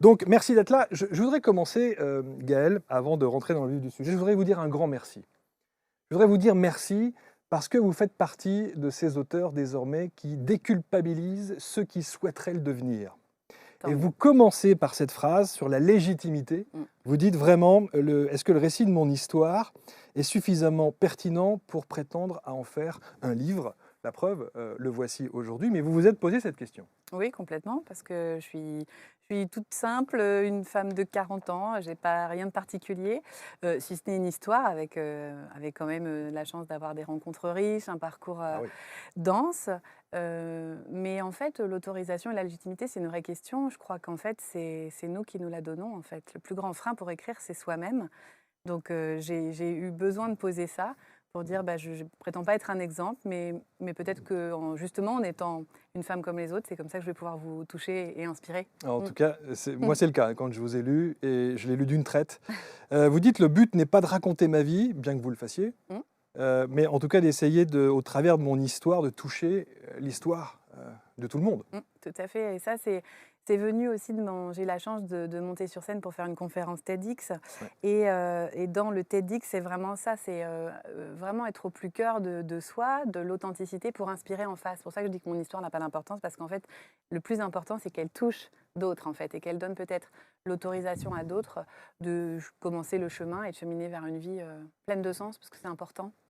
Donc, merci d'être là. Je voudrais commencer, Gaël, avant de rentrer dans le vif du sujet, je voudrais vous dire un grand merci. Je voudrais vous dire merci parce que vous faites partie de ces auteurs désormais qui déculpabilisent ceux qui souhaiteraient le devenir. Tant Et mieux. vous commencez par cette phrase sur la légitimité. Mmh. Vous dites vraiment, est-ce que le récit de mon histoire est suffisamment pertinent pour prétendre à en faire un livre? La preuve, le voici aujourd'hui, mais vous vous êtes posé cette question. Oui, complètement, parce que je suis toute simple, une femme de 40 ans, j'ai pas rien de particulier, si ce n'est une histoire avec quand même, la chance d'avoir des rencontres riches, un parcours, Ah oui. dense. Mais en fait, l'autorisation et la légitimité, c'est une vraie question. Je crois qu'en fait, c'est nous qui nous la donnons, en fait. Le plus grand frein pour écrire, c'est soi-même. Donc j'ai eu besoin de poser ça pour dire, bah, je prétends pas être un exemple, mais peut-être que justement, en étant une femme comme les autres, c'est comme ça que je vais pouvoir vous toucher et inspirer. En Mm. tout cas, moi c'est le cas, hein, quand je vous ai lu, et je l'ai lu d'une traite. Vous dites: «Le but n'est pas de raconter ma vie», bien que vous le fassiez, Mm. mais en tout cas d'essayer au travers de mon histoire, de toucher, l'histoire, de tout le monde. Tout à fait. Et ça, c'est venu aussi de mon. J'ai eu la chance de monter sur scène pour faire une conférence TEDx. Ouais. Et dans le TEDx, c'est vraiment ça. C'est vraiment être au plus cœur de soi, de l'authenticité pour inspirer en face. C'est pour ça que je dis que mon histoire n'a pas d'importance, parce qu'en fait, le plus important, c'est qu'elle touche d'autres, en fait, et qu'elle donne peut-être l'autorisation à d'autres de commencer le chemin et de cheminer vers une vie pleine de sens, parce que c'est important.